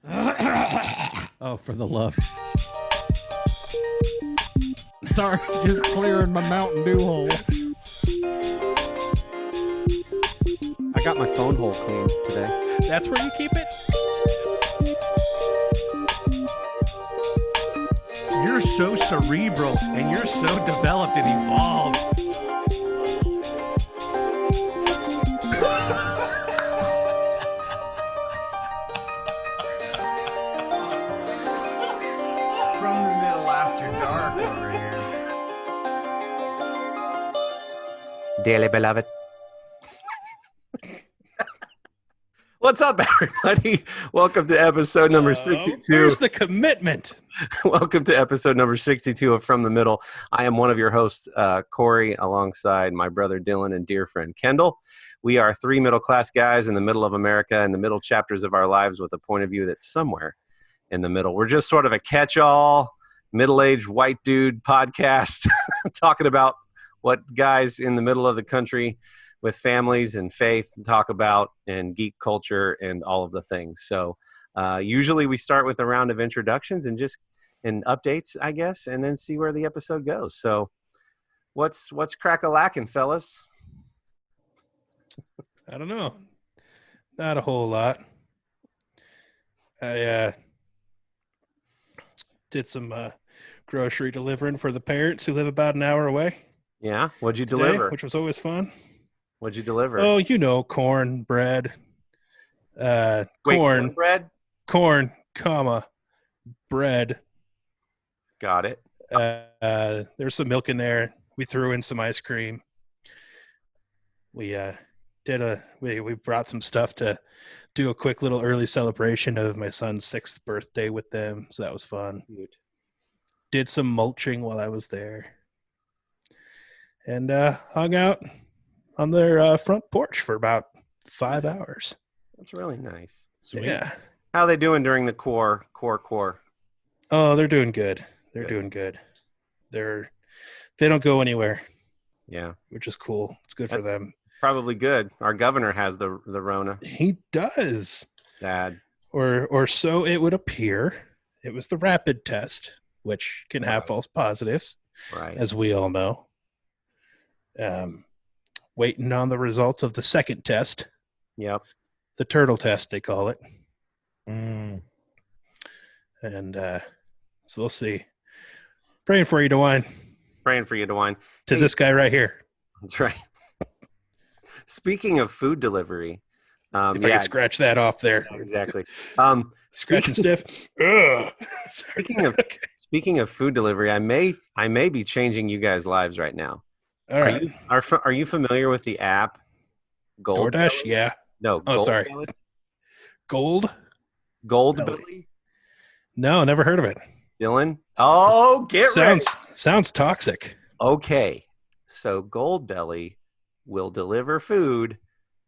Oh, for the love. Sorry, just clearing my Mountain Dew hole. I got my phone hole cleaned today. That's where you keep it? You're so cerebral and you're so developed and evolved. From the middle after dark over here. Dearly beloved. What's up, everybody? Welcome to episode number 62. Where's the commitment? Welcome to episode number 62 of From the Middle. I am one of your hosts, Corey, alongside my brother Dylan and dear friend Kendall. We are three middle-class guys in the middle of America, in the middle chapters of our lives with a point of view that's somewhere in the middle. We're just sort of a catch-all, middle-aged white dude podcast talking about what guys in the middle of the country with families and faith talk about, and geek culture and all of the things. So usually we start with a round of introductions and updates, I guess, and then see where the episode goes. So what's crack-a-lackin', fellas? I don't know. Not a whole lot. I did some grocery delivering for the parents who live about an hour away. Yeah? What'd you today, deliver? which was always fun. What'd you deliver? Oh, you know, corn, bread. Wait, corn, bread? corn, comma, bread. Got it. There's some milk in there. We threw in some ice cream. We we brought some stuff to do a quick little early celebration of my son's 6th birthday with them, so that was fun. Cute. Did some mulching while I was there, and hung out on their front porch for about 5 hours. That's really nice. Sweet. Yeah. How are they doing during the core? Oh, they're doing good. They're doing good. They don't go anywhere, Yeah. which is cool. It's good for them. Probably good. Our governor has the Rona. He does. Sad. Or so it would appear. It was the rapid test, which can have false positives, Right. as we all know. Waiting on the results of the second test, Yep. the turtle test, they call it. Mm. And so we'll see. Praying for you, DeWine, Praying for you, DeWine. to Hey. this guy right here. That's right. Speaking of food delivery, If I can scratch that off there. exactly. Scratch and sniff. Ugh. Sorry. Speaking of food delivery, I may be changing you guys' lives right now. All right. Are you familiar with the app Gold DoorDash, Belly? yeah. No. Oh, Gold sorry. Belly? Gold? Gold Belly. Belly? No, never heard of it. Dylan? Oh, get ready. Sounds toxic. Okay. So Gold Belly will deliver food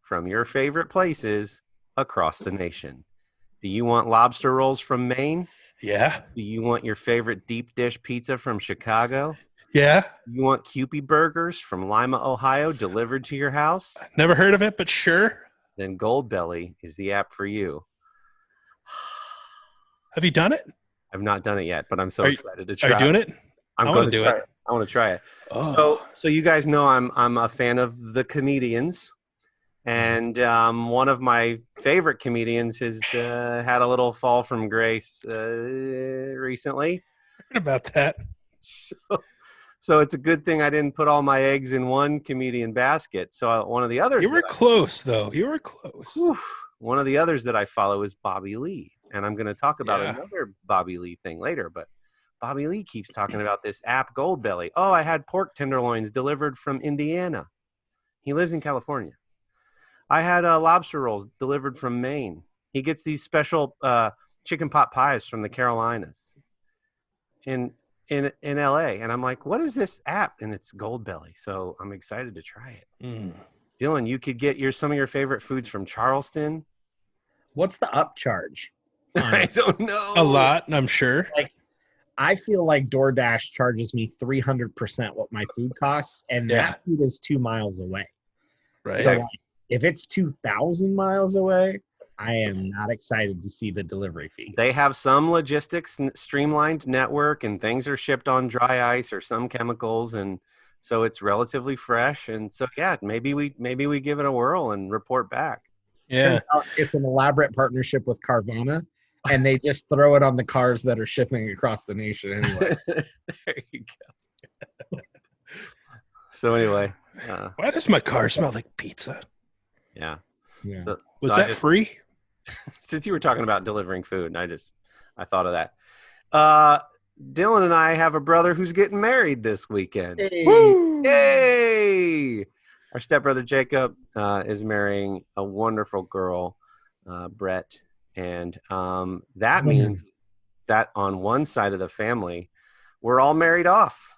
from your favorite places across the nation. Do you want lobster rolls from Maine? Yeah. Do you want your favorite deep dish pizza from Chicago? Yeah. You want Kewpie burgers from Lima, Ohio delivered to your house? Never heard of it, but sure. Then Gold Belly is the app for you. Have you done it? I've not done it yet, but I'm so Are you- excited to try. Are you doing it? I'm I going wanna to do try it. it. I want to try it. Oh. So you guys know I'm a fan of the comedians, and one of my favorite comedians has had a little fall from grace recently. Heard about that. So it's a good thing I didn't put all my eggs in one comedian basket. So one of the others, You were close, though. You were close. one of the others that I follow is Bobby Lee, and I'm going to talk about Yeah. another Bobby Lee thing later. But Bobby Lee keeps talking about this app Gold Belly. Oh, I had pork tenderloins delivered from Indiana. He lives in California. I had lobster rolls delivered from Maine. He gets these special chicken pot pies from the Carolinas in LA. And I'm like, what is this app? And it's Gold Belly. So I'm excited to try it. Mm. Dylan, you could get some of your favorite foods from Charleston. What's the upcharge? I don't know. A lot, I'm sure. I feel like DoorDash charges me 300% what my food costs, and Yeah. that food is 2 miles away. Right. So like, if it's 2,000 miles away, I am not excited to see the delivery fee. They have some logistics streamlined network, and things are shipped on dry ice or some chemicals, and so it's relatively fresh. And so yeah, maybe we give it a whirl and report back. Yeah. Turns out it's an elaborate partnership with Carvana, and they just throw it on the cars that are shipping across the nation anyway. There you go. So anyway, Why does my car smell like pizza? yeah. Yeah. Was I that free? since you were talking about delivering food, and I thought of that. Dylan and I have a brother who's getting married this weekend. Hey. Woo! Yay! Our stepbrother Jacob is marrying a wonderful girl, Brett, and that means that on one side of the family, we're all married off.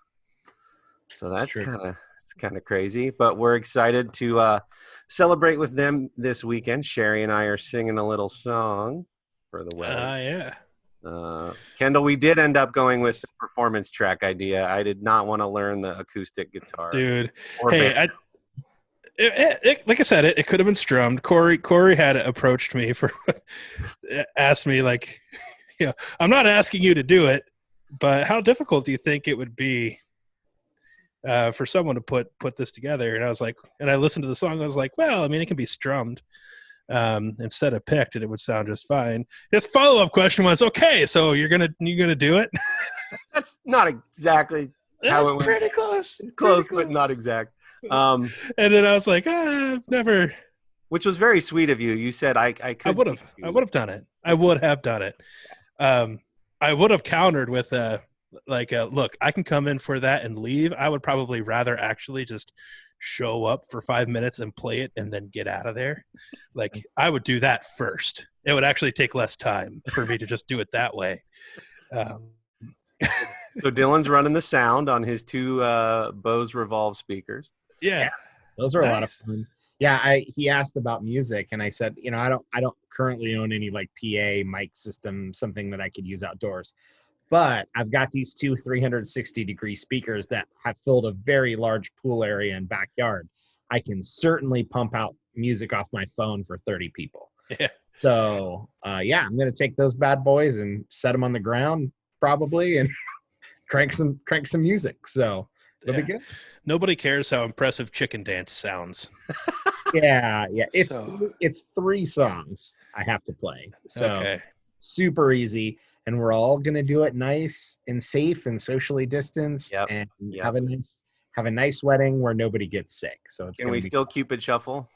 So that's kind of crazy, but we're excited to celebrate with them this weekend. Sherry and I are singing a little song for the wedding. Yeah. Kendall, we did end up going with the performance track idea. I did not want to learn the acoustic guitar. Dude. or Hey, band. like I said, it could have been strummed. Corey had approached me asked me like, I'm not asking you to do it, but how difficult do you think it would be for someone to put this together? And I was like, and I listened to the song. I was like, well, I mean, it can be strummed instead of picked, and it would sound just fine. His follow-up question was, okay, so you're gonna do it? That's not exactly That how was it pretty went. close. Close, Pretty but not close. exact. And then I was like, I've never. Which was very sweet of you. You said I could. I would have done it. I would have done it. I would have countered with look, I can come in for that and leave. I would probably rather actually just show up for 5 minutes and play it and then get out of there. Like, I would do that first. It would actually take less time for me to just do it that way. So Dylan's running the sound on his two Bose Revolve speakers. Yeah. Those are a lot of Nice. fun. Yeah, he asked about music, and I said, I don't currently own any like PA mic system, something that I could use outdoors. But I've got these two 360-degree speakers that have filled a very large pool area and backyard. I can certainly pump out music off my phone for 30 people. Yeah. So, I'm going to take those bad boys and set them on the ground probably and crank some music. So it'll be good. Nobody cares how impressive Chicken Dance sounds. Yeah. It's So- it's 3 songs I have to play. So Okay. super easy. And we're all going to do it nice and safe and socially distanced and have a nice wedding where nobody gets sick. So it's Can we still Cupid Shuffle?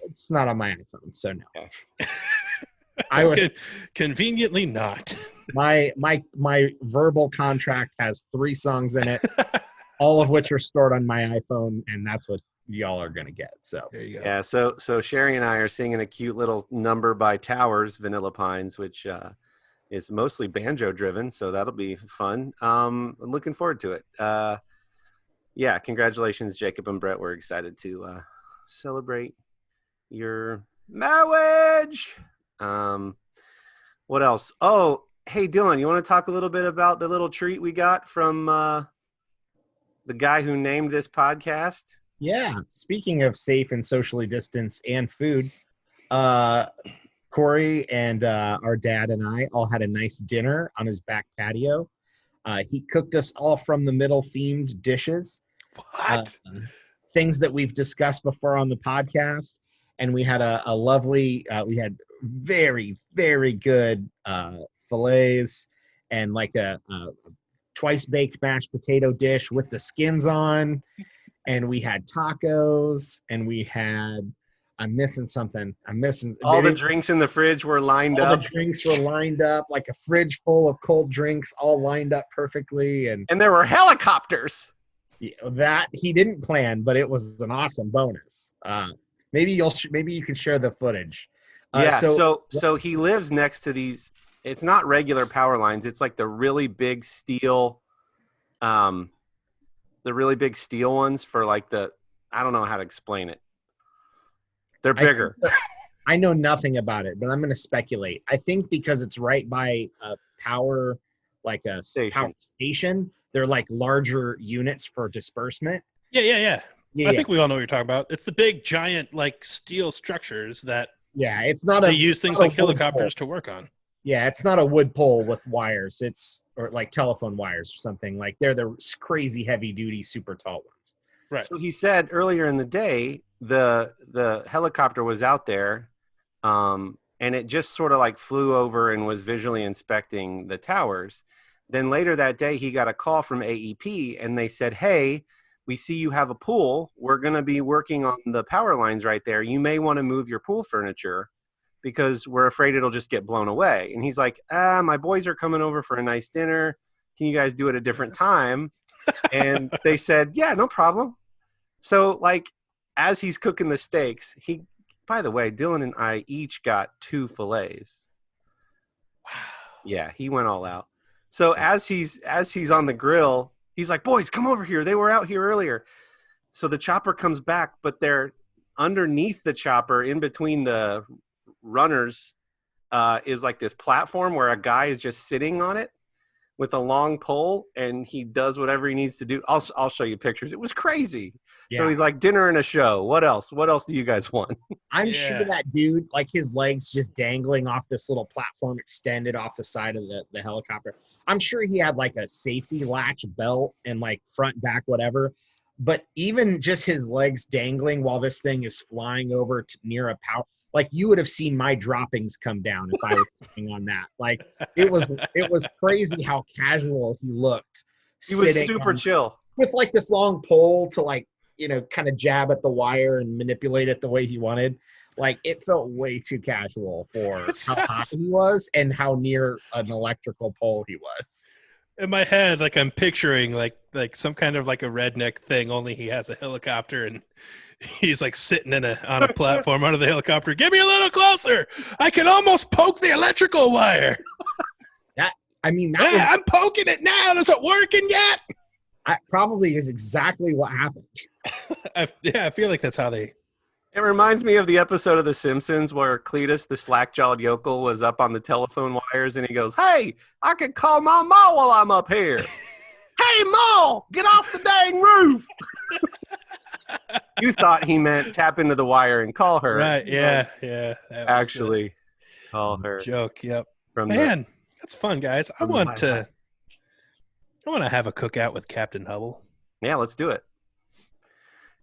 It's not on my iPhone, so no. Okay. I was Conveniently not. my verbal contract has 3 songs in it, all of which are stored on my iPhone, and that's what y'all are gonna get. So There you go. Yeah. So Sherry and I are singing a cute little number by Towers, Vanilla Pines, which is mostly banjo driven. So that'll be fun. I'm looking forward to it. Yeah. Congratulations, Jacob and Brett. We're excited to celebrate your marriage. What else? Oh, hey, Dylan, you want to talk a little bit about the little treat we got from the guy who named this podcast? yeah, speaking of safe and socially distanced and food, Corey and our dad and I all had a nice dinner on his back patio. He cooked us all from the middle themed dishes. What? Things that we've discussed before on the podcast. And we had a lovely, we had very, very good fillets and like a twice baked mashed potato dish with the skins on. And we had tacos, and we had, I'm missing something. All the drinks in the fridge were lined all up. the drinks were lined up, like a fridge full of cold drinks, all lined up perfectly. And And there were helicopters. that he didn't plan, but it was an awesome bonus. Maybe you can share the footage. Yeah. So he lives next to these. It's not regular power lines. It's like the really big steel, ones for like I don't know how to explain it. They're bigger. I know nothing about it, but I'm going to speculate. I think because it's right by a power, like a power station, they're like larger units for disbursement. Yeah. Yeah, I think we all know what you're talking about. It's the big, giant, like steel structures that Yeah, it's not They a. use things not a like wood helicopters pole. to work on. Yeah, it's not a wood pole with wires. It's or like telephone wires or something. Like they're the crazy heavy duty, super tall ones. Right. So he said earlier in the day, the helicopter was out there, and it just sort of like flew over and was visually inspecting the towers. Then later that day, he got a call from AEP, and they said, "Hey, we see you have a pool. We're going to be working on the power lines right there. You may want to move your pool furniture because we're afraid it'll just get blown away." And he's like, my boys are coming over for a nice dinner. Can you guys do it a different time? And they said, yeah, no problem. So like, as he's cooking the steaks, by the way, Dylan and I each got 2 fillets. Wow. Yeah, he went all out. So as he's on the grill, he's like, boys, come over here. They were out here earlier. So the chopper comes back, but they're underneath the chopper in between the runners is like this platform where a guy is just sitting on it with a long pole, and he does whatever he needs to do. I'll show you pictures. It was crazy. Yeah. So he's like, dinner and a show. What else? What else do you guys want? I'm Yeah. sure that dude, like his legs just dangling off this little platform extended off the side of the helicopter. I'm sure he had like a safety latch belt and like front, back, whatever. But even just his legs dangling while this thing is flying over to near a power, like you would have seen my droppings come down if I was sitting on that. Like it was crazy how casual he looked. He was sitting super on- chill. with like this long pole to like, kind of jab at the wire and manipulate it the way he wanted. Like it felt way too casual for how high he was and how near an electrical pole he was. In my head, like I'm picturing like some kind of like a redneck thing, only he has a helicopter and he's like sitting on a platform under the helicopter. Get me a little closer. I can almost poke the electrical wire. I'm poking it now. Is it working yet? That probably is exactly what happened. I feel like that's how they. It reminds me of the episode of The Simpsons where Cletus, the slack-jawed yokel, was up on the telephone wires, and he goes, hey, I could call my ma while I'm up here. Hey, Ma, get off the dang roof. You thought he meant tap into the wire and call her. Right, yeah. That was Actually, call her. Joke, yep. From Man, that's fun, guys. I from the want hi-fi. to have a cookout with Captain Hubble. Yeah, let's do it.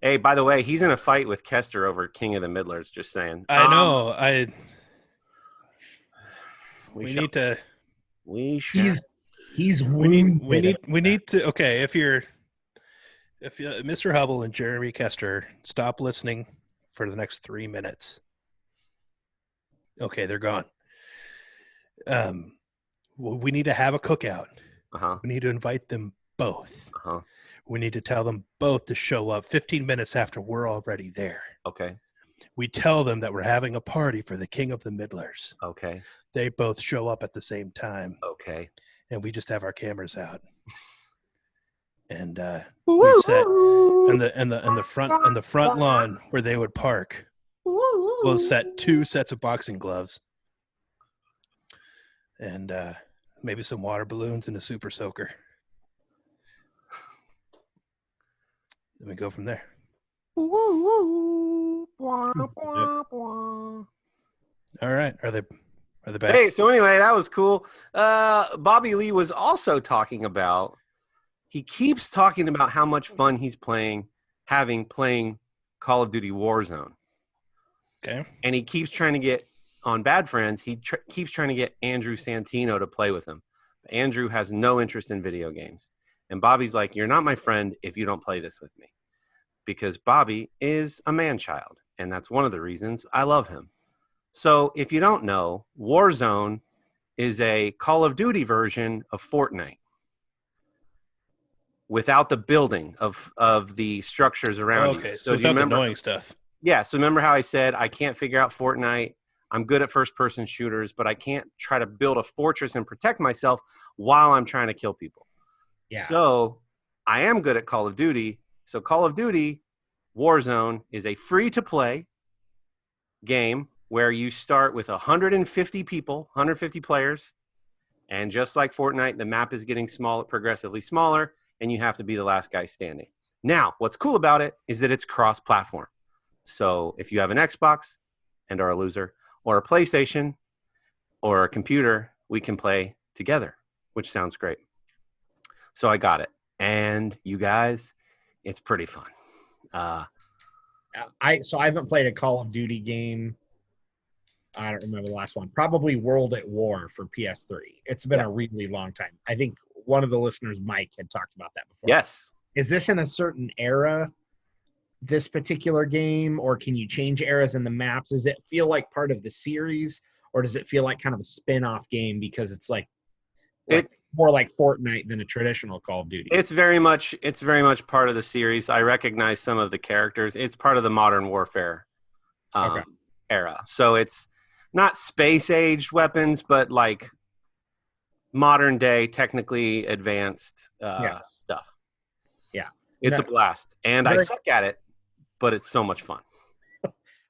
Hey, by the way, he's in a fight with Kester over King of the Middlers, just saying. I know. We We need to. He's We need to. Okay, if Mr. Hubble and Jeremy Kester stop listening for the next 3 minutes. Okay, they're gone. We need to have a cookout. Uh-huh. We need to invite them both. Uh-huh. We need to tell them both to show up 15 minutes after we're already there. Okay. We tell them that we're having a party for the King of the Middlers. Okay. They both show up at the same time, Okay. and we just have our cameras out. And we set in the front lawn where they would park. We'll set 2 sets of boxing gloves and maybe some water balloons and a super soaker. Then we go from there. All right. Are they back? Hey, so anyway, that was cool. Bobby Lee was also talking about, he keeps talking about how much fun he's having playing Call of Duty Warzone. Okay. And he keeps trying to get on Bad Friends. He keeps trying to get Andrew Santino to play with him. Andrew has no interest in video games. And Bobby's like, you're not my friend if you don't play this with me. Because Bobby is a man-child. And that's one of the reasons I love him. So if you don't know, Warzone is a Call of Duty version of Fortnite. Without the building of the structures around you. Okay, So do you without the remember, annoying stuff. yeah, so remember how I said I can't figure out Fortnite. I'm good at first-person shooters, but I can't try to build a fortress and protect myself while I'm trying to kill people. Yeah. So I am good at Call of Duty. So Call of Duty Warzone is a free-to-play game where you start with 150 people, 150 players, and just like Fortnite, the map is getting progressively smaller, and you have to be the last guy standing. Now, what's cool about it is that it's cross-platform. So if you have an Xbox and are a loser, or a PlayStation or a computer, we can play together, which sounds great. So I got it. And you guys, it's pretty fun. I haven't played a Call of Duty game. I don't remember the last one. Probably World at War for PS3. It's been a really long time. I think one of the listeners, Mike, had talked about that before. Yes. Is this in a certain era, this particular game, or can you change eras in the maps? Does it feel like part of the series, or does it feel like kind of a spin-off game because it's like more like Fortnite than a traditional Call of Duty? It's very much part of the series. I recognize some of the characters. It's part of the Modern Warfare era. So it's not space-age weapons, but like modern day, technically advanced stuff. Yeah. It's a blast. And I suck at it, but it's so much fun.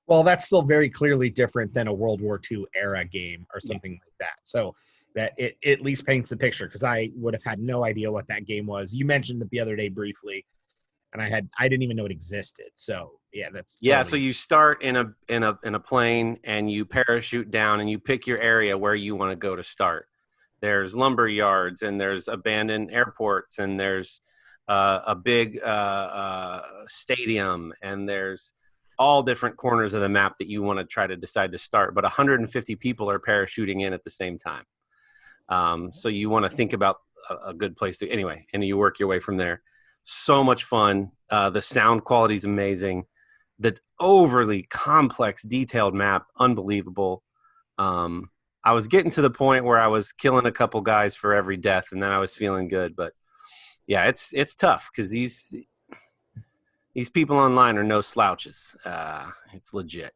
Well, that's still very clearly different than a World War II era game or something like that. So that it at least paints the picture, because I would have had no idea what that game was. You mentioned it the other day briefly, and I didn't even know it existed. So that's totally... So you start in a plane and you parachute down and you pick your area where you want to go to start. There's lumber yards and there's abandoned airports and there's a big stadium, and there's all different corners of the map that you want to try to decide to start. But 150 people are parachuting in at the same time. So you want to think about a good place to, anyway, and you work your way from there. So much fun. The sound quality is amazing. The overly complex, detailed map, unbelievable. I was getting to the point where I was killing a couple guys for every death, and then I was feeling good. But yeah, it's tough because these people online are no slouches. It's legit.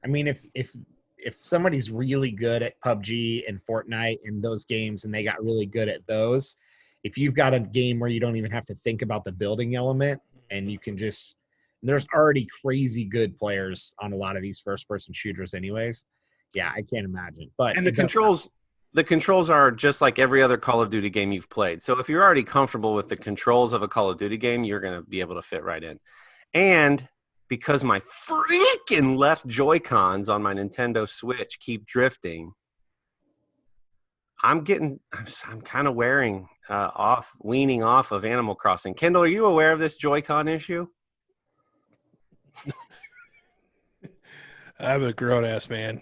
I mean, if somebody's really good at PUBG and Fortnite and those games, and they got really good at those, if you've got a game where you don't even have to think about the building element, and you can just, there's already crazy good players on a lot of these first-person shooters anyways. Yeah, I can't imagine. But and the controls are just like every other Call of Duty game you've played. So if you're already comfortable with the controls of a Call of Duty game, you're going to be able to fit right in. And because my freaking left Joycons on my Nintendo Switch keep drifting, I'm kind of weaning off of Animal Crossing. Kendall, are you aware of this Joy-Con issue? I'm a grown-ass man.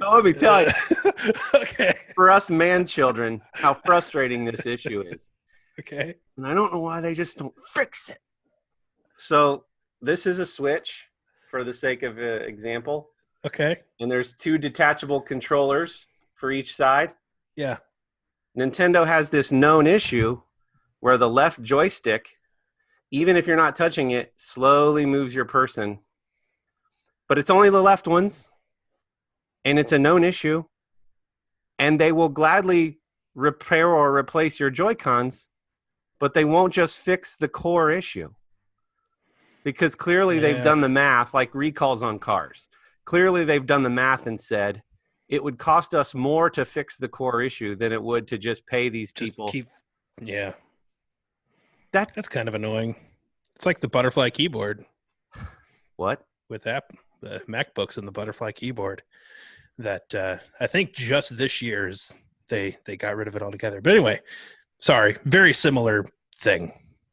Now, let me tell you, okay, for us man children, how frustrating this issue is. Okay. And I don't know why they just don't fix it. So this is a Switch for the sake of example. Okay. And there's 2 detachable controllers for each side. Yeah. Nintendo has this known issue where the left joystick, even if you're not touching it, slowly moves your person. But it's only the left ones. And it's a known issue. And they will gladly repair or replace your Joy-Cons, but they won't just fix the core issue. Because clearly they've done the math, like recalls on cars. Clearly they've done the math and said, it would cost us more to fix the core issue than it would to just pay these people. Yeah. That's kind of annoying. It's like the butterfly keyboard. What? With the MacBooks and the butterfly keyboard. That I think just this year they got rid of it altogether. But anyway, sorry, very similar thing.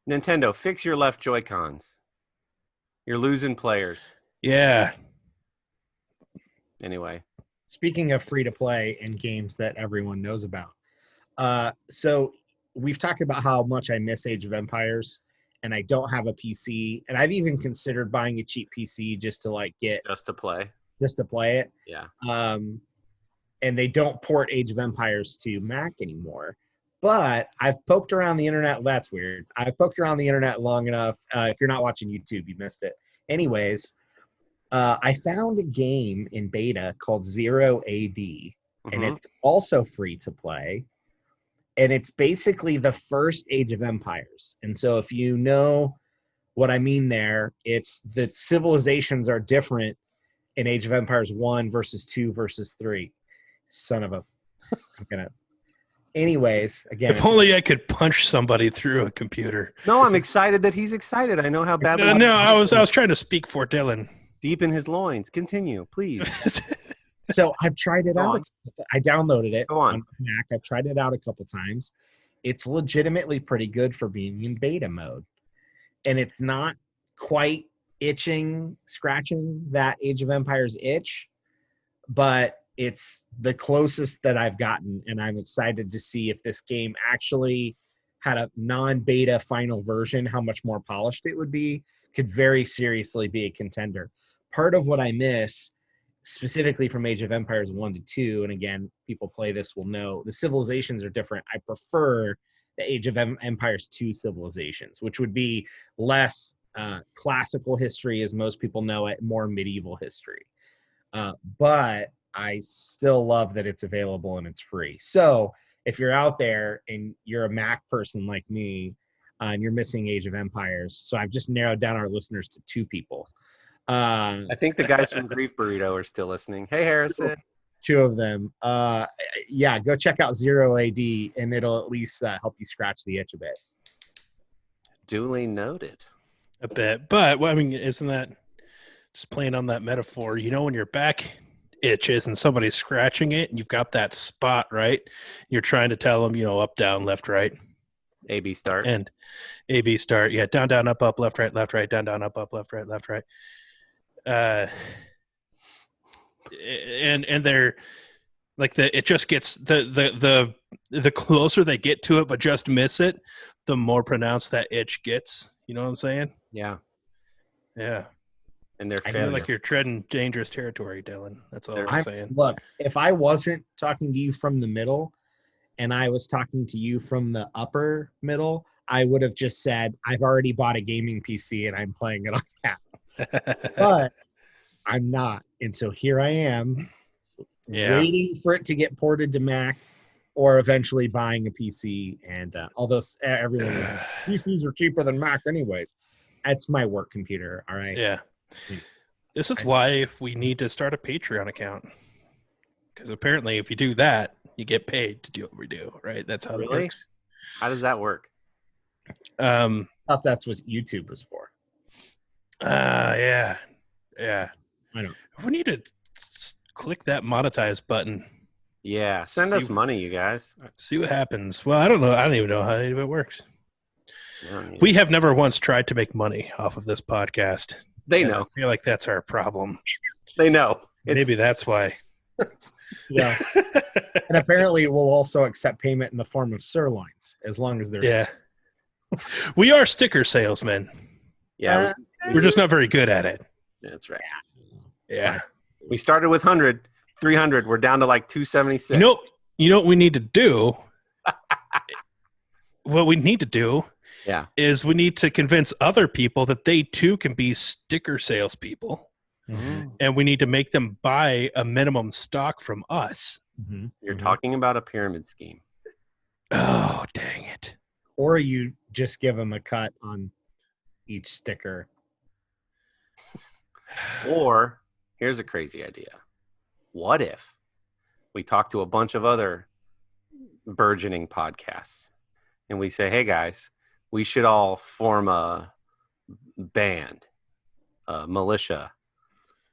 Nintendo, fix your left Joy-Cons. You're losing players. Yeah. Anyway. Speaking of free-to-play and games that everyone knows about. So we've talked about how much I miss Age of Empires, and I don't have a PC. And I've even considered buying a cheap PC just to play it. Yeah. And they don't port Age of Empires to Mac anymore. But I've poked around the internet. That's weird. I've poked around the internet long enough. If you're not watching YouTube, you missed it. Anyways, I found a game in beta called Zero AD, and it's also free to play. And it's basically the first Age of Empires. And so if you know what I mean there, it's the civilizations are different in Age of Empires 1 versus 2 versus 3. Son of a... I'm gonna... Anyways, again, If only I could punch somebody through a computer. No, I'm excited that he's excited. I know how badly. No, I was trying to speak for Dylan. Deep in his loins. Continue, please. so I've tried it Go out. on. I downloaded it Go on. Mac. I've tried it out a couple times. It's legitimately pretty good for being in beta mode. And it's not quite scratching that Age of Empires itch, but it's the closest that I've gotten, and I'm excited to see if this game actually had a non-beta final version, how much more polished it would be. Could very seriously be a contender. Part of what I miss, specifically from Age of Empires 1 to 2, and again, people play this will know, the civilizations are different. I prefer the Age of Empires 2 civilizations, which would be less classical history as most people know it, more medieval history. But I still love that it's available and it's free. So if you're out there and you're a Mac person like me, and you're missing Age of Empires, so I've just narrowed down our listeners to 2 people. I think the guys from Grief Burrito are still listening. Hey, Harrison. 2 of them. Yeah, go check out Zero AD, and it'll at least help you scratch the itch a bit. Duly noted. A bit. But, well, I mean, isn't that just playing on that metaphor? You know, when your back itches and somebody's scratching it and you've got that spot, right? You're trying to tell them, you know, up, down, left, right. A-B start. And A-B start. Yeah, down, down, up, up, left, right, down, down, up, up, left, right. And they're like it just gets the closer they get to it, but just miss it, the more pronounced that itch gets. You know what I'm saying? Yeah. Yeah. And they're I failure. feel like you're treading dangerous territory, Dylan. That's all I'm saying. Look, if I wasn't talking to you from the middle and I was talking to you from the upper middle, I would have just said, I've already bought a gaming PC and I'm playing it on that. But I'm not. And so here I am waiting for it to get ported to Mac or eventually buying a PC. And although everyone PCs are cheaper than Mac anyways, that's my work computer. All right. Yeah. This is why we need to start a Patreon account. Because apparently if you do that, you get paid to do what we do, right? That's how it works. How does that work? I thought that's what YouTube was for. Yeah. I know. We need to click that monetize button. Yeah. Send us money, you guys. See what happens. Well, I don't know. I don't even know how any of it works. We have never once tried to make money off of this podcast. They know. I feel like that's our problem. They know. Maybe that's why. Yeah. And apparently we'll also accept payment in the form of sirloins as long as there's We are sticker salesmen. Yeah. We're just not very good at it. That's right. Yeah. We started with 100, 300. We're down to like 276. You know what we need to do? What we need to do is we need to convince other people that they too can be sticker salespeople. Mm-hmm. And we need to make them buy a minimum stock from us. Mm-hmm. You're talking about a pyramid scheme. Oh, dang it. Or you just give them a cut on each sticker. Or here's a crazy idea. What if we talk to a bunch of other burgeoning podcasts and we say, hey guys, we should all form a band, a militia,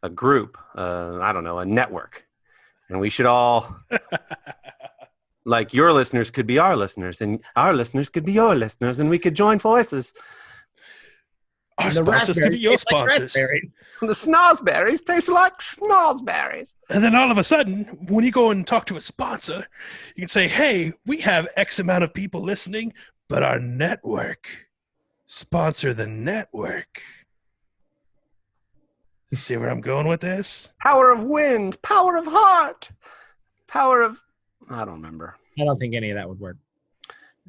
a group, I don't know, a network. And we should all, like your listeners could be our listeners and our listeners could be your listeners and we could join forces. Our sponsors could be your sponsors. The snozberries taste like snozberries. And then all of a sudden, when you go and talk to a sponsor, you can say, hey, we have X amount of people listening, but our network, sponsor the network. See where I'm going with this? Power of wind, power of heart, power of... I don't remember. I don't think any of that would work.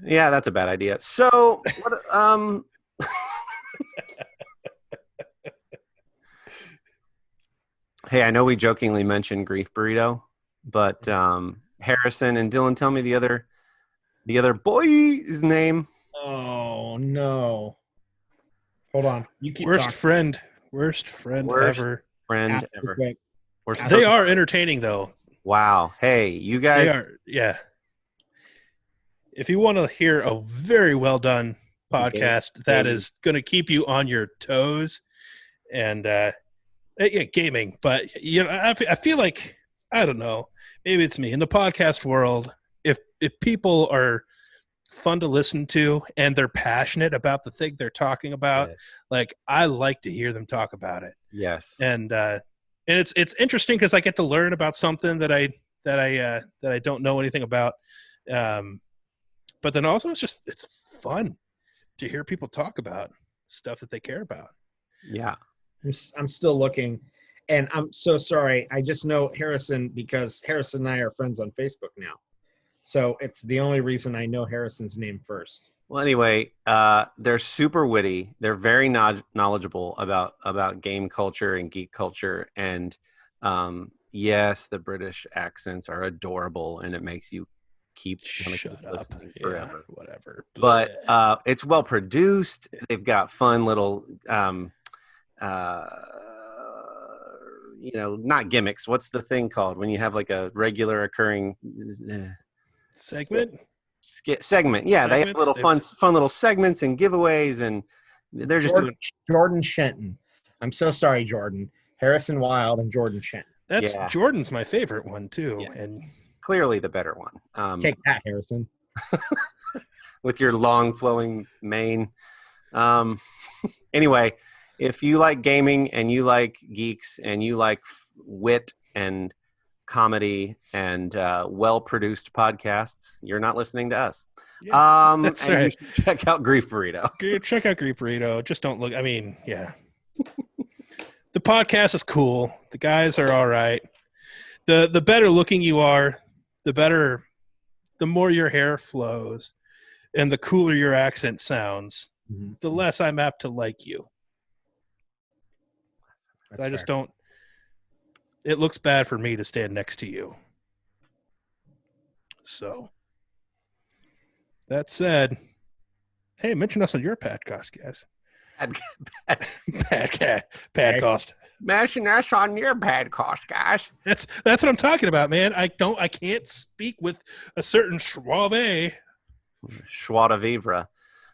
Yeah, that's a bad idea. So, hey, I know we jokingly mentioned Grief Burrito, but Harrison and Dylan, tell me the other boy's name. Oh, no. Hold on. You keep Worst talking. friend ever. Friend ever. They are entertaining, though. Wow. Hey, you guys. They are, yeah. if you want to hear a very well done podcast that is going to keep you on your toes and gaming, but I feel like, I don't know, maybe it's me in the podcast world. If people are fun to listen to and they're passionate about the thing they're talking about, like, I like to hear them talk about it. Yes. And it's interesting because I get to learn about something that I don't know anything about. But then also it's fun to hear people talk about stuff that they care about. Yeah. I'm still looking, and I'm so sorry. I just know Harrison because Harrison and I are friends on Facebook now. So it's the only reason I know Harrison's name first. Well, anyway, they're super witty. They're very knowledgeable about game culture and geek culture. And yes, the British accents are adorable, and it makes you keep listening forever. Yeah, whatever. But it's well produced. They've got fun little, not gimmicks. What's the thing called when you have like a regular occurring segment? Segment. Yeah, they have little fun little segments and giveaways, and they're just Jordan Shenton. I'm so sorry, Jordan. Harrison Wild and Jordan Shenton. Jordan's my favorite one too, and clearly the better one. Take that, Harrison. With your long flowing mane. Anyway, if you like gaming and you like geeks and you like wit and comedy and well-produced podcasts, you're not listening to us. Yeah, that's right. You should check out Grief Burrito. Check out Grief Burrito. Just don't look. I mean, yeah. The podcast is cool. The guys are all right. The better looking you are, the more your hair flows, and the cooler your accent sounds, the less I'm apt to like you. I just don't. It looks bad for me to stand next to you. So, that said, hey, mention us on your podcast, guys. Podcast. Mention us on your podcast, guys. That's what I'm talking about, man. I can't speak with a certain schwa de vivre.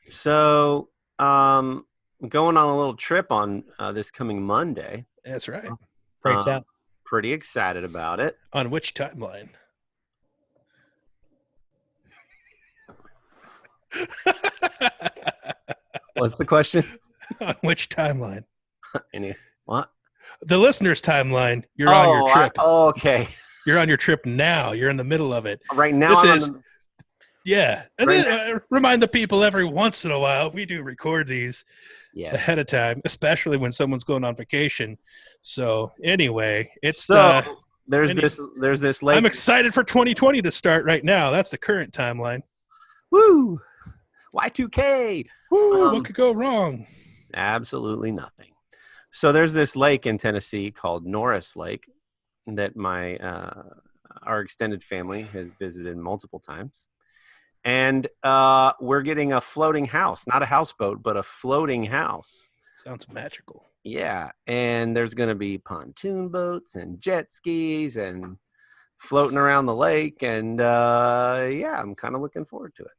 So, going on a little trip on this coming Monday. That's right. Great job. Pretty excited about it. On which timeline? What's the question? On which timeline? What? The listener's timeline. You're on your trip. Okay. You're on your trip now. You're in the middle of it. Right now. Yeah. And then remind the people every once in a while, we do record these ahead of time, especially when someone's going on vacation. So anyway, there's this lake. I'm excited for 2020 to start right now. That's the current timeline. Woo! Y2K. Woo! What could go wrong? Absolutely nothing. So there's this lake in Tennessee called Norris Lake that our extended family has visited multiple times. And we're getting a floating house, not a houseboat, but a floating house. Sounds magical. Yeah. And there's going to be pontoon boats and jet skis and floating around the lake. And I'm kind of looking forward to it.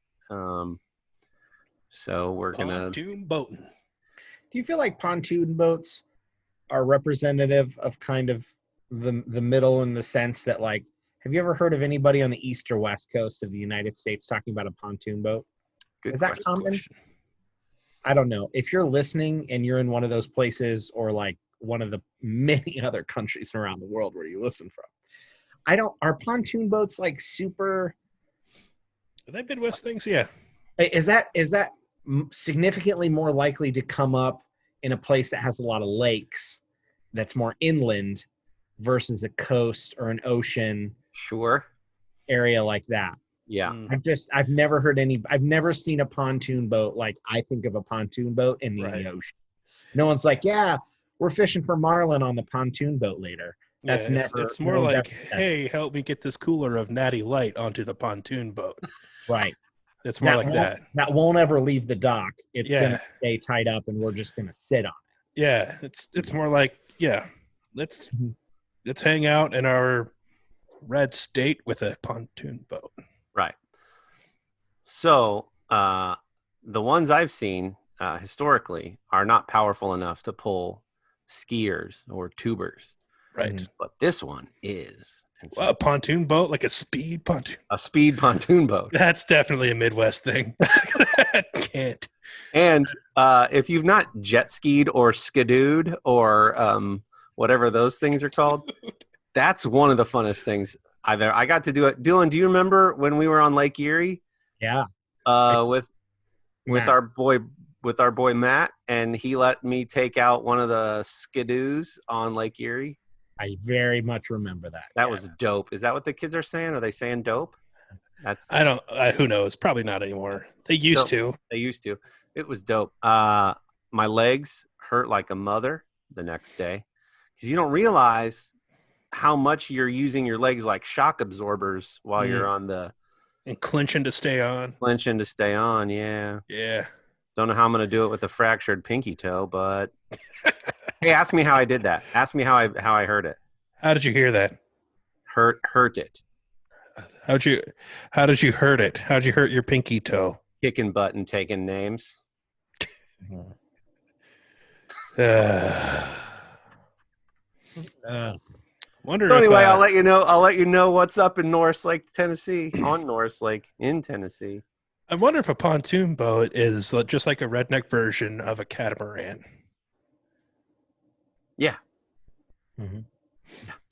So we're going to pontoon boating. Do you feel like pontoon boats are representative of kind of the middle in the sense that, like, have you ever heard of anybody on the east or west coast of the United States talking about a pontoon boat? Is that common? I don't know. If you're listening and you're in one of those places or like one of the many other countries around the world where you listen from, are pontoon boats like super? Are they Midwest things? Yeah. Is that significantly more likely to come up in a place that has a lot of lakes, that's more inland, versus a coast or an ocean area like that? Yeah. I've never seen a pontoon boat like I think of a pontoon boat in the ocean. No one's like, yeah, we're fishing for marlin on the pontoon boat later. That's never. It's more like, hey, help me get this cooler of Natty Light onto the pontoon boat. Right. It's more like that. That won't ever leave the dock. It's gonna stay tied up, and we're just gonna sit on it. Yeah, it's more like, let's hang out in our red state with a pontoon boat. Right. So the ones I've seen historically are not powerful enough to pull skiers or tubers. Right. Mhm. But this one is. And so Well, a pontoon boat, like a speed pontoon. a speed pontoon boat. That's definitely a Midwest thing. That can't. And if you've not jet skied or skidooed or whatever those things are called, that's one of the funnest things I got to do it. Dylan, do you remember when we were on Lake Erie Yeah. with Matt. our boy Matt, and he let me take out one of the skidoos on Lake Erie? I very much remember that. That yeah. was dope. Is that what the kids are saying? Are they saying dope? That's I don't. Who knows? Probably not anymore. They used to. They used to. It was dope. My legs hurt like a mother the next day because you don't realize how much you're using your legs like shock absorbers while you're on the And clinching to stay on. clinching to stay on. Yeah. Yeah. Don't know how I'm going to do it with a fractured pinky toe, but hey, ask me how I did that. Ask me how I heard it. How did you hear that? Hurt it. How did you hurt it? How'd you hurt your pinky toe? Kicking butt and taking names. Wonder So anyway, if, I'll let you know what's up in North Lake, Tennessee, on North Lake in Tennessee. I wonder if a pontoon boat is just like a redneck version of a catamaran. Yeah. Mhm.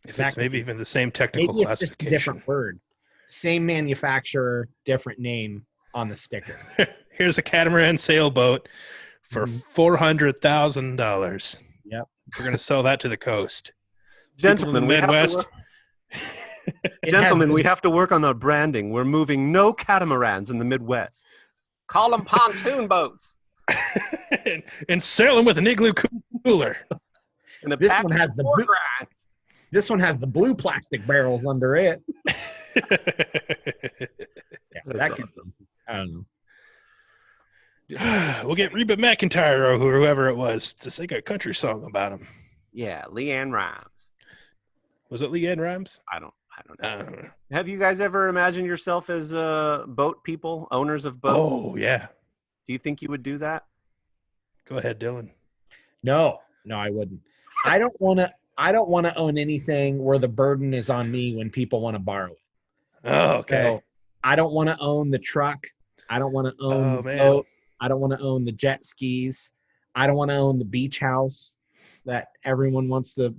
If it's maybe even the same technical Maybe it's just a classification. different word. Same manufacturer, different name on the sticker. Here's a catamaran sailboat for $400,000. Yep. We're going to sell that to the coast. Gentlemen, People in the Midwest. we have to work on our branding. We're moving no catamarans in the Midwest. Call them pontoon boats. and sail them with an igloo cooler. And a This package one has of the pork blue- rinds. This one has the blue plastic barrels under it. Yeah, That's that could. awesome. I don't know. We'll get Reba McEntire or whoever it was to sing a country song about him. Yeah, Leanne Rhymes. Was it Leanne Rhymes? I don't know. I don't know. Have you guys ever imagined yourself as boat people, owners of boats? Oh, yeah. Do you think you would do that? Go ahead, Dylan. No, I wouldn't. I don't want to own anything where the burden is on me when people want to borrow it. Oh, okay. So I don't want to own the truck. I don't want to own the man. boat. I don't want to own the jet skis. I don't want to own the beach house that everyone wants to.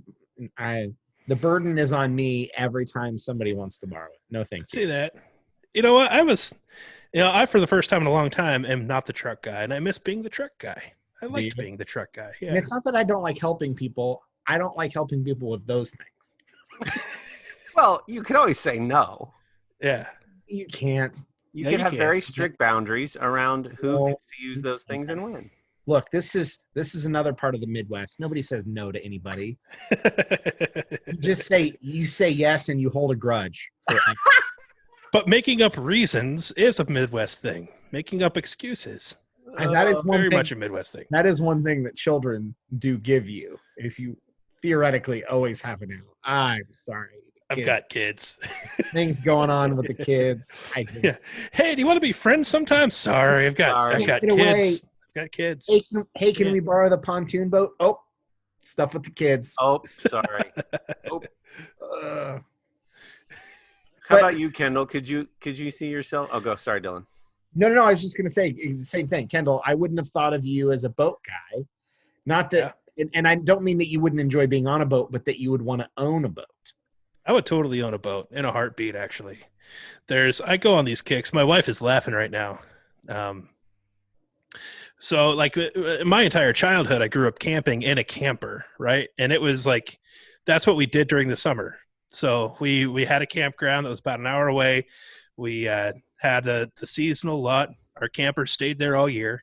The burden is on me every time somebody wants to borrow it. No thank See you. that. You know what? I for the first time in a long time am not the truck guy, and I miss being the truck guy. I liked you? being the truck guy. And Yeah. it's not that I don't like helping people. I don't like helping people with those things. Well, you could always say no. Yeah. You can't. You Yeah, could you have can. very strict boundaries around who No. gets to use those things and when. Look, this is another part of the Midwest. Nobody says no to anybody. You say yes and you hold a grudge. But making up reasons is a Midwest thing. Making up excuses. And that is one Very thing. much a Midwest thing. That is one thing that children do give you, is you theoretically always have an out. I'm sorry. I've Kids. got kids. Things going on with the kids. I just, Yeah. Hey, do you want to be friends sometime? Sorry, I've got Sorry. kids. Get away. I've got kids. Hey, can Yeah. we borrow the pontoon boat? Oh, stuff with the kids. Oh, sorry. Uh, How But- about you, Kendall? Could you see yourself? Oh, go. Sorry, Dylan. no. I was just going to say it's the same thing. Kendall, I wouldn't have thought of you as a boat guy. Not that, and I don't mean that you wouldn't enjoy being on a boat, but that you would want to own a boat. I would totally own a boat in a heartbeat, actually. I go on these kicks. My wife is laughing right now. So like my entire childhood, I grew up camping in a camper, right? And it was like, that's what we did during the summer. So we had a campground that was about an hour away. We had the seasonal lot. Our camper stayed there all year.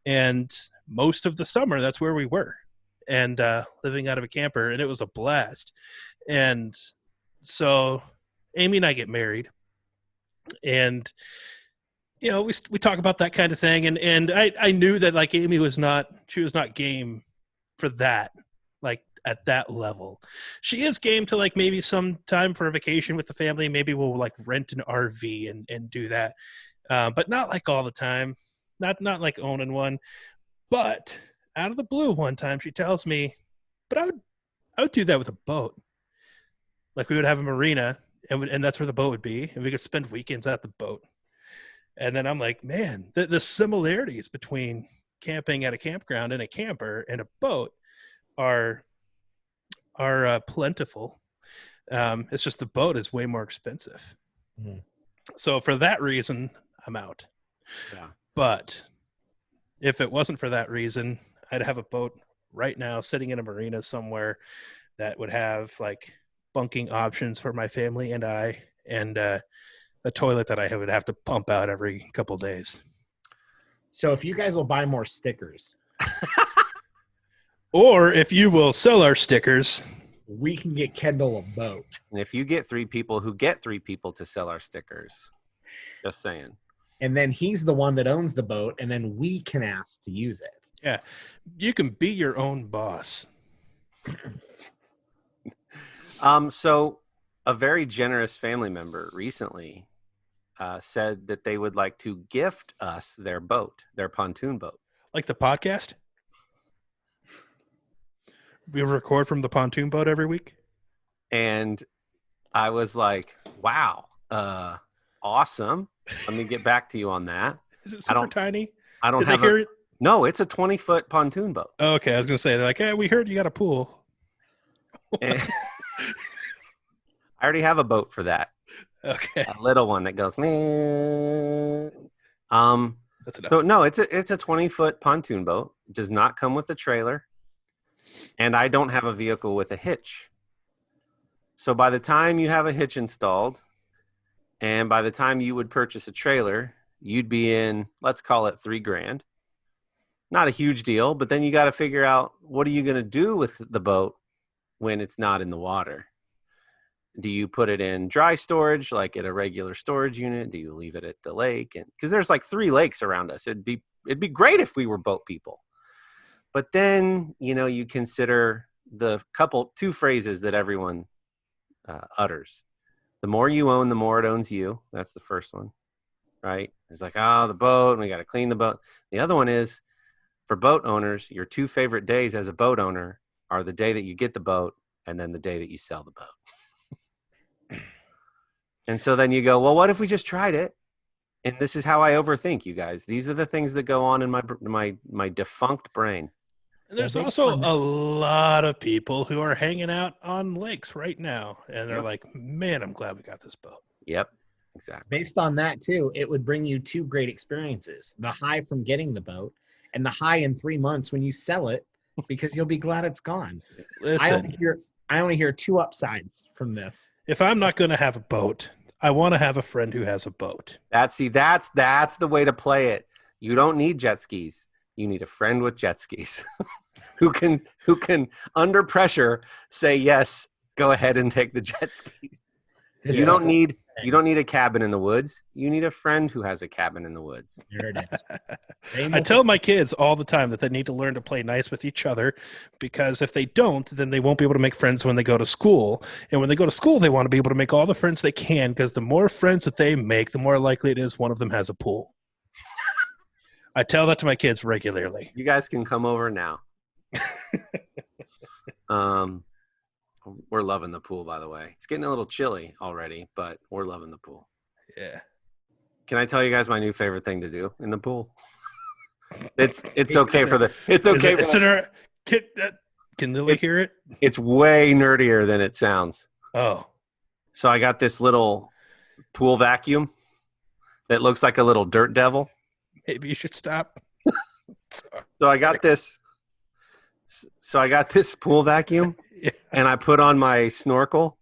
And most of the summer, that's where we were. And living out of a camper, and it was a blast. And so Amy and I get married, and you know, we talk about that kind of thing, and I knew that like Amy was not game for that, like at that level. She is game to like maybe some time for a vacation with the family. Maybe we'll like rent an RV and do that. but not like all the time. Not like owning one. But out of the blue, one time she tells me, "But I would do that with a boat. Like we would have a marina, and that's where the boat would be, and we could spend weekends at the boat." And then I'm like, man, the similarities between camping at a campground and a camper and a boat are plentiful. It's just the boat is way more expensive. Mhm. So for that reason, I'm out. Yeah. But if it wasn't for that reason, I'd have a boat right now sitting in a marina somewhere that would have like bunking options for my family and I, and a toilet that I would have to pump out every couple days. So if you guys will buy more stickers, Or if you will sell our stickers, we can get Kendall a boat. And if you get 3 people who get 3 people to sell our stickers, just saying. And then he's the one that owns the boat, and then we can ask to use it. yeah, you can be your own boss. So a very generous family member recently said that they would like to gift us their boat, their pontoon boat. Like the podcast? We record from the pontoon boat every week? And I was like, wow, awesome. Let me get back to you on that. Is it super tiny? I don't Did have they hear it? No, it's a 20-foot pontoon boat. Oh, okay, I was going to say, they're like, hey, we heard you got a pool. And I already have a boat for that. Okay. A little one that goes, meh. That's enough. So no, it's a 20-foot pontoon boat. It does not come with a trailer. And I don't have a vehicle with a hitch. So by the time you have a hitch installed, and by the time you would purchase a trailer, you'd be in, let's call it $3,000. Not a huge deal, but then you got to figure out, what are you going to do with the boat when it's not in the water? Do you put it in dry storage, like at a regular storage unit? Do you leave it at the lake? And because there's like 3 lakes around us, it'd be great if we were boat people. But then, you consider the 2 phrases that everyone utters. The more you own, the more it owns you. That's the first one, right? It's like, the boat, and we got to clean the boat. The other one is, for boat owners, your 2 favorite days as a boat owner are the day that you get the boat and then the day that you sell the boat. And so then you go, well, what if we just tried it? And this is how I overthink, you guys. These are the things that go on in my defunct brain. And there's also a lot of people who are hanging out on lakes right now, and they're like, man, I'm glad we got this boat. Yep, exactly. Based on that, too, it would bring you 2 great experiences. The high from getting the boat, and the high in 3 months when you sell it, because you'll be glad it's gone. Listen, I only hear 2 upsides from this. if I'm not going to have a boat, I want to have a friend who has a boat. That's the way to play it. You don't need jet skis. You need a friend with jet skis who can under pressure say yes, go ahead and take the jet skis. You don't need a cabin in the woods. You need a friend who has a cabin in the woods. There it is. I tell my kids all the time that they need to learn to play nice with each other, because if they don't, then they won't be able to make friends when they go to school. And when they go to school, they want to be able to make all the friends they can, because the more friends that they make, the more likely it is one of them has a pool. I tell that to my kids regularly. You guys can come over now. We're loving the pool, by the way. It's getting a little chilly already, but we're loving the pool. Yeah. Can I tell you guys my new favorite thing to do in the pool? It's okay for the. It's okay. Can Lily hear it? It's way nerdier than it sounds. Oh. So I got this little pool vacuum that looks like a little dirt devil. Maybe you should stop. So I got this. So I got this pool vacuum, Yeah. and I put on my snorkel,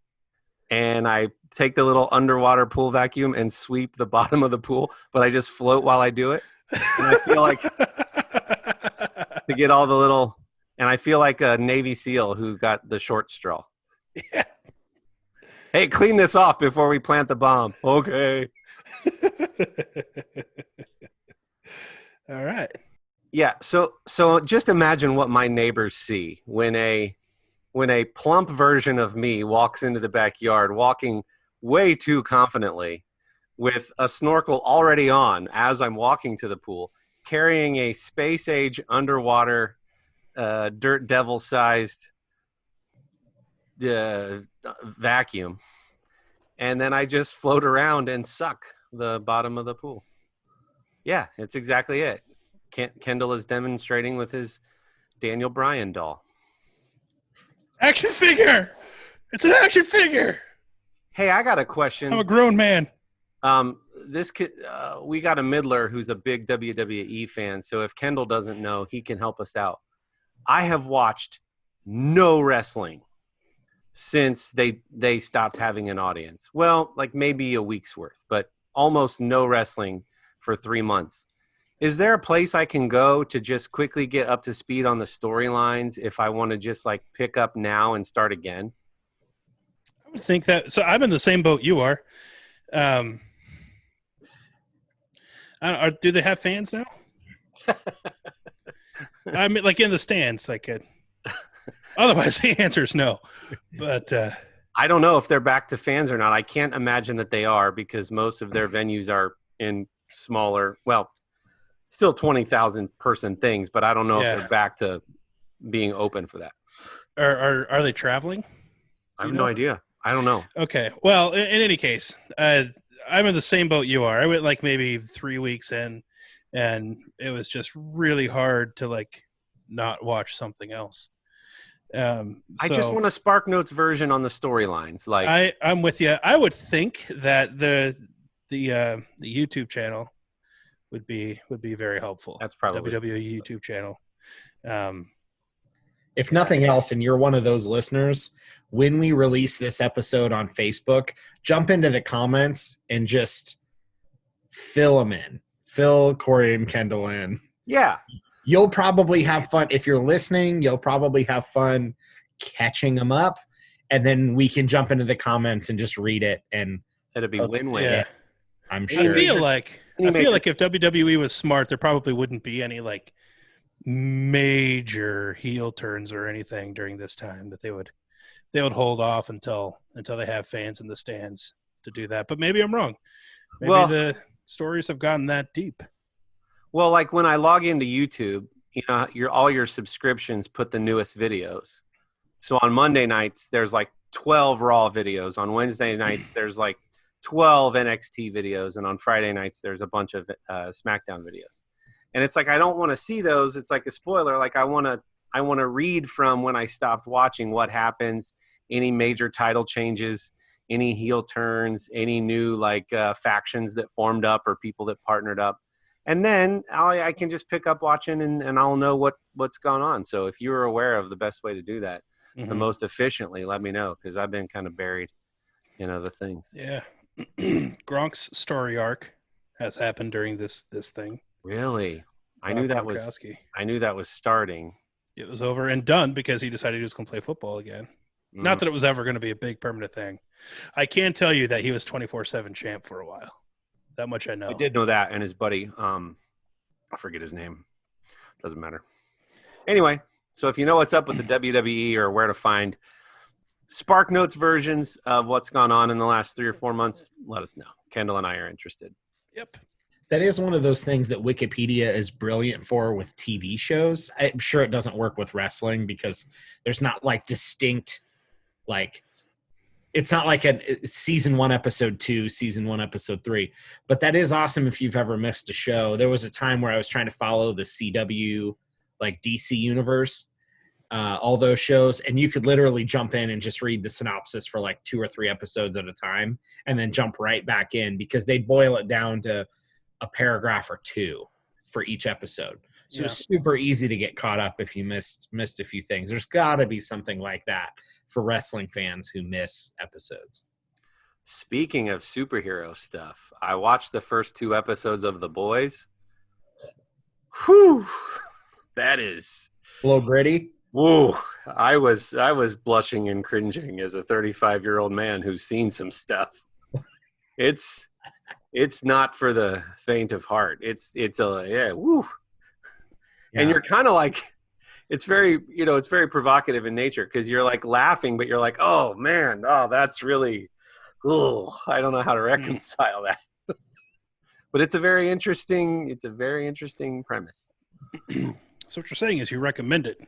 and I take the little underwater pool vacuum and sweep the bottom of the pool, but I just float while I do it. And I feel like to get all the little, and I feel like a Navy SEAL who got the short straw. Yeah. Hey, clean this off before we plant the bomb. Okay. All right. Yeah. So just imagine what my neighbors see when a plump version of me walks into the backyard, walking way too confidently with a snorkel already on as I'm walking to the pool, carrying a space age underwater dirt devil sized vacuum. And then I just float around and suck the bottom of the pool. Yeah, it's exactly it. Kendall is demonstrating with his Daniel Bryan doll. Action figure. It's an action figure. Hey, I got a question. I'm a grown man. This kid, we got a middler who's a big WWE fan. So if Kendall doesn't know, he can help us out. I have watched no wrestling since they stopped having an audience. Well, like maybe a week's worth, but almost no wrestling for 3 months. Is there a place I can go to just quickly get up to speed on the storylines if I want to just like pick up now and start again? I would think that. So I'm in the same boat you are. Do they have fans now? I mean, like in the stands, like it. Otherwise, the answer is no. But I don't know if they're back to fans or not. I can't imagine that they are because most of their venues are in smaller, well, still 20,000 person things, but I don't know if they're back to being open for that. Are they traveling? I have no idea. I don't know. Okay. Well, in any case, I'm in the same boat you are. I went like maybe 3 weeks in, and it was just really hard to like not watch something else. I just want a Sparknotes version on the storylines. Like I'm with you. I would think that the YouTube channel would be very helpful. That's probably WWE YouTube channel. If nothing else, and you're one of those listeners, when we release this episode on Facebook, jump into the comments and just fill them in. Fill Corey and Kendall in. Yeah. You'll probably have fun. If you're listening, you'll probably have fun catching them up. And then we can jump into the comments and just read it. And it'll be win-win. Yeah. I'm sure. I feel like if WWE was smart, there probably wouldn't be any like major heel turns or anything during this time. That they would hold off until they have fans in the stands to do that. But maybe I'm wrong. Maybe the stories have gotten that deep. Well, like when I log into YouTube, you know, all your subscriptions put the newest videos. So on Monday nights, there's like 12 Raw videos. On Wednesday nights, there's like 12 NXT videos. And on Friday nights, there's a bunch of SmackDown videos. And it's like, I don't want to see those. It's like a spoiler. Like I want to read from when I stopped watching what happens, any major title changes, any heel turns, any new like factions that formed up or people that partnered up. And then I can just pick up watching and I'll know what's gone on. So if you're aware of the best way to do that, the most efficiently, let me know because I've been kind of buried in other things. Yeah. Gronk's story arc has happened during this thing. Really? I knew that was starting. It was over and done because he decided he was going to play football again. Not that it was ever going to be a big permanent thing. I can tell you that he was 24/7 champ for a while. That much I know. I did know that, and his buddy, I forget his name. Doesn't matter. Anyway, so if you know what's up with the WWE or where to find Sparknotes versions of what's gone on in the last 3 or 4 months, let us know. Kendall and I are interested. Yep. That is one of those things that Wikipedia is brilliant for with TV shows. I'm sure it doesn't work with wrestling because there's not like distinct, like it's not like a season 1, episode 2, season 1, episode 3. But that is awesome if you've ever missed a show. There was a time where I was trying to follow the CW, like DC universe, all those shows, and you could literally jump in and just read the synopsis for like 2 or 3 episodes at a time, and then jump right back in because they boil it down to a paragraph or 2 for each episode. So it's super easy to get caught up if you missed a few things. There's got to be something like that for wrestling fans who miss episodes. Speaking of superhero stuff, I watched the first 2 episodes of The Boys. Whew, that is A little gritty. Whoa! I was blushing and cringing as a 35-year-old man who's seen some stuff. It's not for the faint of heart. It's woo. Yeah. And you're kind of like, it's very provocative in nature because you're like laughing, but you're like, oh man, that's really, I don't know how to reconcile that. But it's a very interesting premise. So what you're saying is you recommend it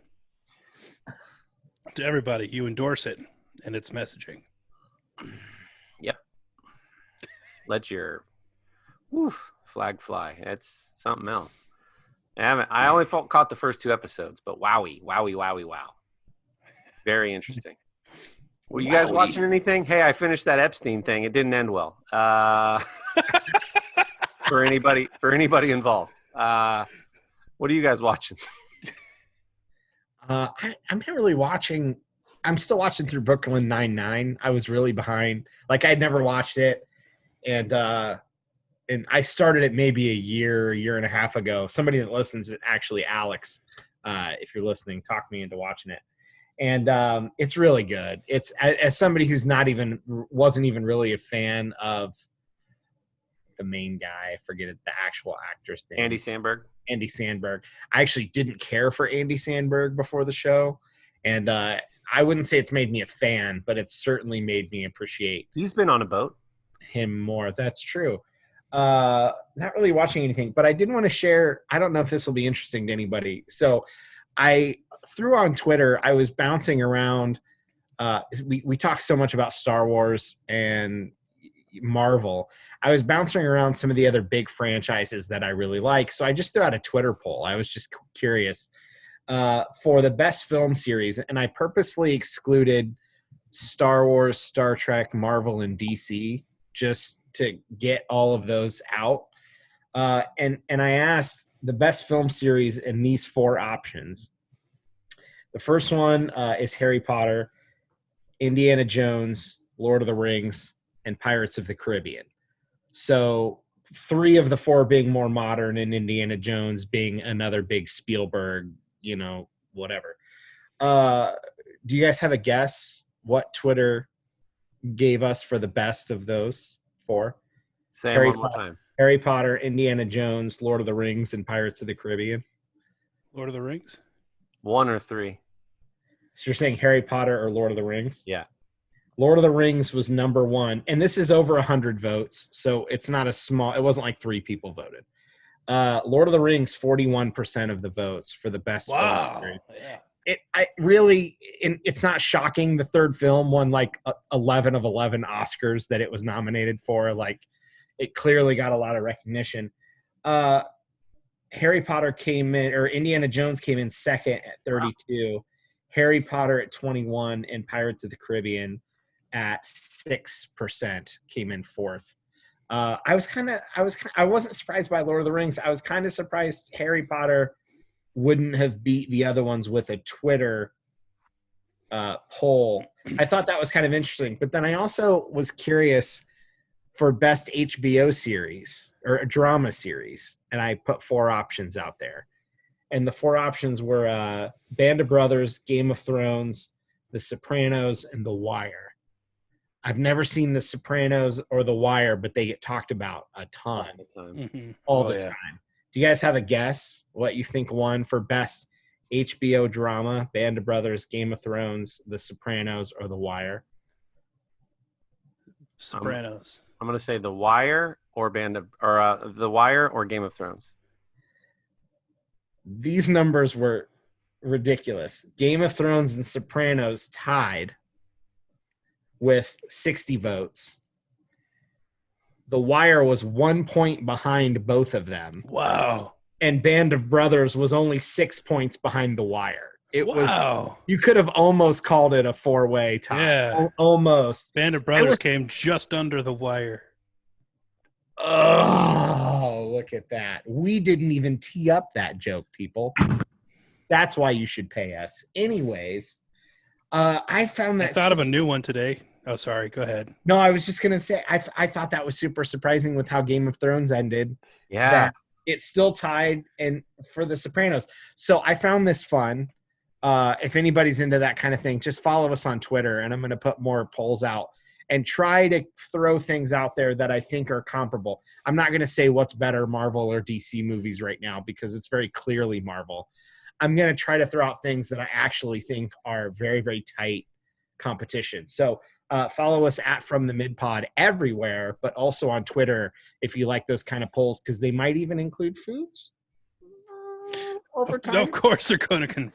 to everybody. You endorse it and its messaging. Yep. Let your flag fly. It's something else. I only caught the first 2 episodes, but wowie. Very interesting. Were you guys watching anything? Hey, I finished that Epstein thing. It didn't end well. For anybody involved. What are you guys watching? I'm not really watching. I'm still watching through Brooklyn Nine-Nine. I was really behind. Like, I'd never watched it. And I started it maybe a year and a half ago. Somebody that listens is actually Alex. If you're listening, talked me into watching it. And it's really good. It's, as somebody who's wasn't even really a fan of the main guy, I forget it, the actual actor's name. Andy Samberg. I actually didn't care for Andy Samberg before the show. And I wouldn't say it's made me a fan, but it's certainly made me appreciate. He's been on a boat. Him more. That's true. Not really watching anything, but I did want to share. I don't know if this will be interesting to anybody. So I threw on Twitter, I was bouncing around. We talk so much about Star Wars and Marvel. I was bouncing around some of the other big franchises that I really like. So I just threw out a Twitter poll. I was just curious for the best film series. And I purposefully excluded Star Wars, Star Trek, Marvel, and DC just to get all of those out. And I asked the best film series in these 4 options. The first one is Harry Potter, Indiana Jones, Lord of the Rings, and Pirates of the Caribbean. So 3 of the 4 being more modern, and Indiana Jones being another big Spielberg, whatever. Do you guys have a guess what Twitter gave us for the best of those 4? Say it one more time. Harry Potter, Indiana Jones, Lord of the Rings, and Pirates of the Caribbean. Lord of the Rings? 1 or 3. So you're saying Harry Potter or Lord of the Rings? Yeah. Lord of the Rings was number 1, and this is over 100 votes, so it's not it wasn't like 3 people voted. Lord of the Rings, 41% of the votes for the best film. Yeah. It's not shocking. The third film won like 11 of 11 Oscars that it was nominated for. Like, it clearly got a lot of recognition. Harry Potter Indiana Jones came in second at 32. Wow. Harry Potter at 21, and Pirates of the Caribbean at 6% came in 4th. I wasn't surprised by Lord of the Rings. I was kind of surprised Harry Potter wouldn't have beat the other ones with a Twitter poll. I thought that was kind of interesting. But then I also was curious for best HBO series or drama series, and I put 4 options out there. And the 4 options were Band of Brothers, Game of Thrones, The Sopranos, and The Wire. I've never seen The Sopranos or The Wire, but they get talked about a ton. All the time. Do you guys have a guess what you think won for best HBO drama? Band of Brothers, Game of Thrones, The Sopranos, or The Wire? Sopranos. I'm going to say The Wire or The Wire or Game of Thrones. These numbers were ridiculous. Game of Thrones and Sopranos tied with 60 votes. The Wire was 1 point behind both of them. Wow. And Band of Brothers was only 6 points behind The Wire. Wow. You could have almost called it a 4-way tie. Yeah. Almost. Band of Brothers came just under The Wire. Oh, look at that. We didn't even tee up that joke, people. That's why you should pay us. Anyways, I thought of a new one today. Oh, sorry. Go ahead. No, I was just going to say, I thought that was super surprising with how Game of Thrones ended. Yeah. It's still tied and for The Sopranos. So I found this fun. If anybody's into that kind of thing, just follow us on Twitter, and I'm going to put more polls out and try to throw things out there that I think are comparable. I'm not going to say what's better, Marvel or DC movies right now, because it's very clearly Marvel. I'm going to try to throw out things that I actually think are very, very tight competition. So follow us at From the Mid Pod everywhere, but also on Twitter if you like those kind of polls, because they might even include foods over time. Of course they're going to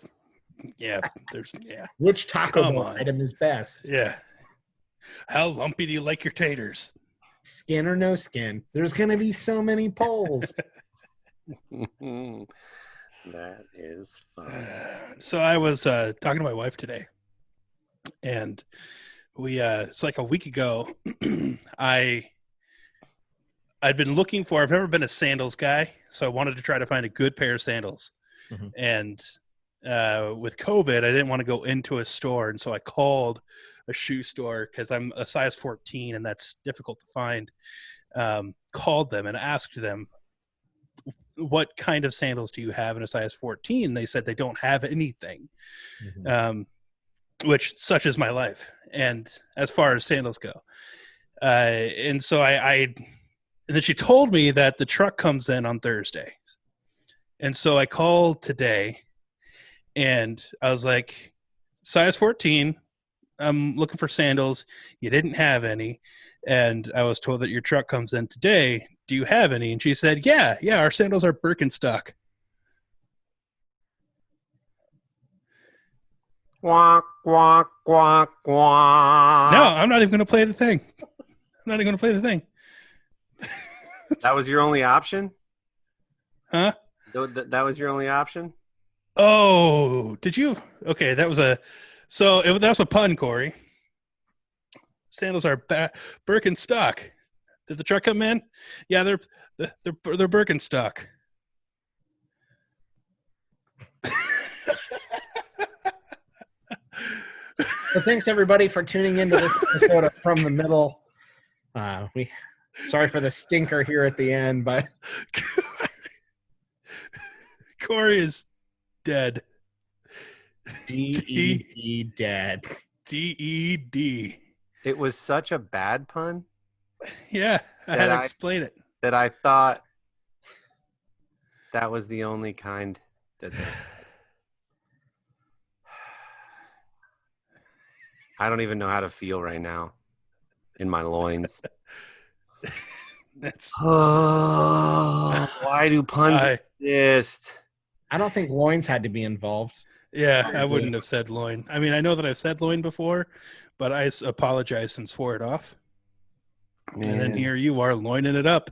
Which Taco Come Bell on. item is best? Yeah. How lumpy do you like your taters? Skin or no skin? There's going to be so many polls. That is fun. So I was talking to my wife today, and we it's like a week ago. I'd been looking for. I've never been a sandals guy, so I wanted to try to find a good pair of sandals. Mhm. And with COVID, I didn't want to go into a store, and so I called a shoe store because I'm a size 14, and that's difficult to find. Called them and asked them, what kind of sandals do you have in a size 14? They said they don't have anything, which such is my life. And as far as sandals go, and so and then she told me that the truck comes in on Thursday. And so I called today and I was like, size 14, I'm looking for sandals. You didn't have any. And I was told that your truck comes in today. Do you have any? And she said, yeah, our sandals are Birkenstock. Quack, quack, quack, quack. No, I'm not even going to play the thing. That was your only option? Huh? That was your only option? Oh, did you? Okay, that was a pun, Corey. Sandals are Birkenstock. Did the truck come in? Yeah, they're Birkenstock. So thanks everybody for tuning into this episode of From the Middle. Sorry for the stinker here at the end, but Corey is dead. D-E-D dead. D-E-D. It was such a bad pun Yeah, I had to explain it. that I thought that was the only kind that I don't even know how to feel right now in my loins. Why do puns exist? I don't think loins had to be involved. Yeah, I wouldn't have said loin. I mean, I know that I've said loin before, but I apologized and swore it off. Man. And then here you are loining it up.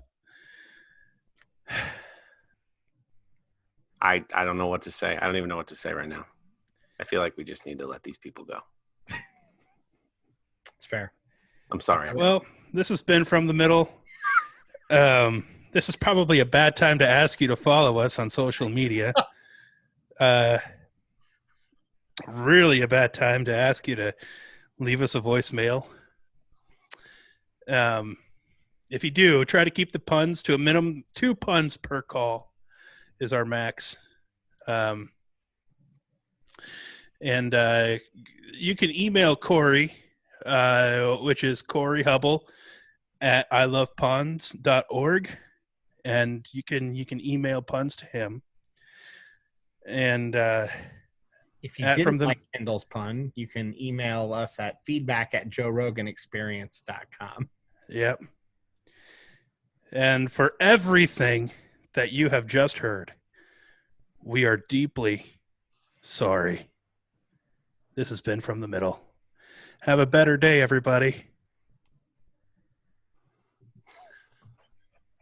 I don't know what to say. I don't even know what to say right now. I feel like we just need to let these people go. It's fair. I'm sorry. Well, this has been From the Middle. This is probably a bad time to ask you to follow us on social media. Really a bad time to ask you to leave us a voicemail. If you do, try to keep the puns to a minimum. 2 puns per call is our max. And you can email Corey, which is Corey Hubble at ilovepuns.org. And you can email puns to him. And if you didn't like Kendall's pun, you can email us at feedback@joeroganexperience.com. Yep. And for everything that you have just heard, we are deeply sorry. This has been From the Middle. Have a better day, everybody.